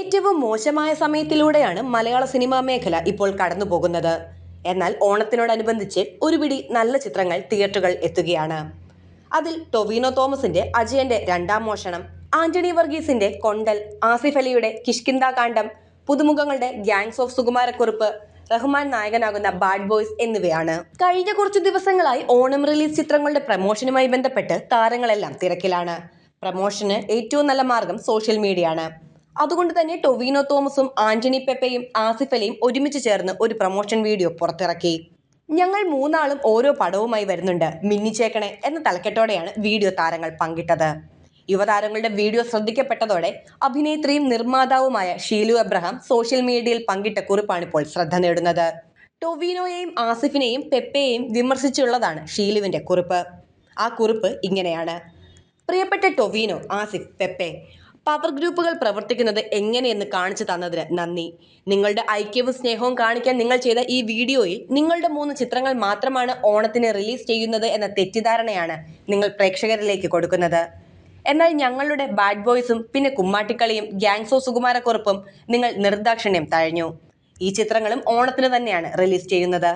ഏറ്റവും മോശമായ സമയത്തിലൂടെയാണ് മലയാള സിനിമാ മേഖല ഇപ്പോൾ കടന്നുപോകുന്നത്. എന്നാൽ ഓണത്തിനോടനുബന്ധിച്ച് ഒരു പിടി നല്ല ചിത്രങ്ങൾ തിയേറ്ററുകൾ എത്തുകയാണ്. അതിൽ ടൊവിനോ തോമസിന്റെ അജയന്റെ രണ്ടാം മോഷണം, ആന്റണി വർഗീസിന്റെ കൊണ്ടൽ, ആസിഫ് അലിയുടെ കിഷ്കിന്ധാകാന്ഡം, പുതുമുഖങ്ങളുടെ ഗ്യാങ്സ് ഓഫ് സുകുമാരക്കുറുപ്പ്, റഹ്മാൻ നായകനാകുന്ന ബാഡ് ബോയ്സ് എന്നിവയാണ്. കഴിഞ്ഞ കുറച്ചു ദിവസങ്ങളായി ഓണം റിലീസ് ചിത്രങ്ങളുടെ പ്രമോഷനുമായി ബന്ധപ്പെട്ട് താരങ്ങളെല്ലാം തിരക്കിലാണ്. പ്രമോഷന് ഏറ്റവും നല്ല മാർഗം സോഷ്യൽ മീഡിയ ആണ്. അതുകൊണ്ട് തന്നെ ടൊവിനോ തോമസും ആന്റണി പെപ്പയും ആസിഫ് അലിയും ഒരുമിച്ച് ചേർന്ന് ഒരു പ്രമോഷൻ വീഡിയോ പുറത്തിറക്കി. ഞങ്ങൾ മൂന്നാളും ഓരോ പടവുമായി വരുന്നുണ്ട്, മിന്നിച്ചേക്കണേ എന്ന തലക്കെട്ടോടെയാണ് വീഡിയോ താരങ്ങൾ പങ്കിട്ടത്. യുവതാരങ്ങളുടെ വീഡിയോ ശ്രദ്ധിക്കപ്പെട്ടതോടെ അഭിനേത്രിയും നിർമ്മാതാവുമായ ഷീലു എബ്രഹാം സോഷ്യൽ മീഡിയയിൽ പങ്കിട്ട കുറിപ്പാണിപ്പോൾ ശ്രദ്ധ നേടുന്നത്. ടൊവിനോയെയും ആസിഫിനെയും പെപ്പയെയും വിമർശിച്ചുള്ളതാണ് ഷീലുവിന്റെ കുറിപ്പ്. ആ കുറിപ്പ് ഇങ്ങനെയാണ്: പ്രിയപ്പെട്ട ടൊവിനോ, ആസിഫ്, പെപ്പെ, പവർ ഗ്രൂപ്പുകൾ പ്രവർത്തിക്കുന്നത് എങ്ങനെയെന്ന് കാണിച്ചു തന്നതിന് നന്ദി. നിങ്ങളുടെ ഐക്യവും സ്നേഹവും കാണിക്കാൻ നിങ്ങൾ ചെയ്ത ഈ വീഡിയോയിൽ നിങ്ങളുടെ 3 ചിത്രങ്ങൾ മാത്രമാണ് ഓണത്തിന് റിലീസ് ചെയ്യുന്നത് എന്ന തെറ്റിദ്ധാരണയാണ് നിങ്ങൾ പ്രേക്ഷകരിലേക്ക് കൊടുക്കുന്നത്. എന്നാൽ ഞങ്ങളുടെ ബാഡ് ബോയ്സും പിന്നെ കുമ്മാട്ടിക്കളിയും ഗ്യാങ്സ് ഓഫ് സുകുമാരക്കുറുപ്പും നിങ്ങൾ നിർദാക്ഷിണ്യം തഴഞ്ഞു. ഈ ചിത്രങ്ങളും ഓണത്തിന് തന്നെയാണ് റിലീസ് ചെയ്യുന്നത്.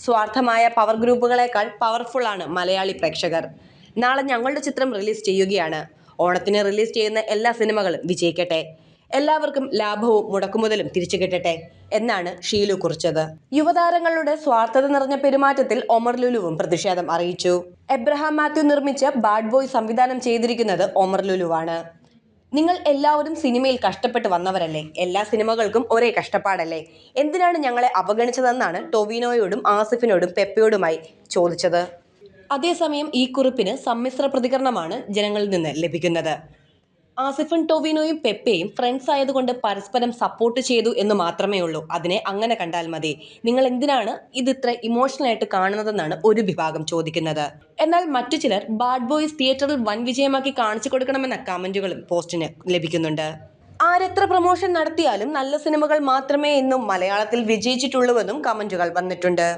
സ്വാർത്ഥമായ പവർ ഗ്രൂപ്പുകളെക്കാൾ പവർഫുൾ ആണ് മലയാളി പ്രേക്ഷകർ. നാളെ ഞങ്ങളുടെ ചിത്രം റിലീസ് ചെയ്യുകയാണ്. ഓണത്തിന് റിലീസ് ചെയ്യുന്ന എല്ലാ സിനിമകളും വിജയിക്കട്ടെ, എല്ലാവർക്കും ലാഭവും മുടക്കുമുതലും തിരിച്ചു കിട്ടട്ടെ എന്നാണ് ഷീലു കുറിച്ചത്. യുവതാരങ്ങളുടെ സ്വാർത്ഥത നിറഞ്ഞ പെരുമാറ്റത്തിൽ ഒമർ ലുലുവും പ്രതിഷേധം അറിയിച്ചു. എബ്രഹാം മാത്യു നിർമ്മിച്ച ബാഡ് ബോയ് സംവിധാനം ചെയ്തിരിക്കുന്നത് ഒമർ ലുലുവാണ്. നിങ്ങൾ എല്ലാവരും സിനിമയിൽ കഷ്ടപ്പെട്ട് വന്നവരല്ലേ, എല്ലാ സിനിമകൾക്കും ഒരേ കഷ്ടപ്പാടല്ലേ, എന്തിനാണ് ഞങ്ങളെ അവഗണിച്ചതെന്നാണ് ടൊവിനോയോടും ആസിഫിനോടും പെപ്പയോടുമായി ചോദിച്ചത്. അതേസമയം ഈ കുറിപ്പിന് സമ്മിശ്ര പ്രതികരണമാണ് ജനങ്ങളിൽ നിന്ന് ലഭിക്കുന്നത്. ആസിഫും ടൊവിനോയും പെപ്പയും ഫ്രണ്ട്സ് ആയതുകൊണ്ട് പരസ്പരം സപ്പോർട്ട് ചെയ്തു എന്ന് മാത്രമേ ഉള്ളൂ, അതിനെ അങ്ങനെ കണ്ടാൽ മതി, നിങ്ങൾ എന്തിനാണ് ഇത് ഇത്ര ഇമോഷണൽ ആയിട്ട് കാണുന്നതെന്നാണ് ഒരു വിഭാഗം ചോദിക്കുന്നത്. എന്നാൽ മറ്റു ചിലർ ബാഡ് ബോയ്സ് തിയേറ്ററിൽ വൻ വിജയമാക്കി കാണിച്ചു കൊടുക്കണമെന്ന കമന്റുകളും പോസ്റ്റിന് ലഭിക്കുന്നുണ്ട്. ആരെത്ര പ്രമോഷൻ നടത്തിയാലും നല്ല സിനിമകൾ മാത്രമേ ഇന്നും മലയാളത്തിൽ വിജയിച്ചിട്ടുള്ളൂവെന്നും കമന്റുകൾ വന്നിട്ടുണ്ട്.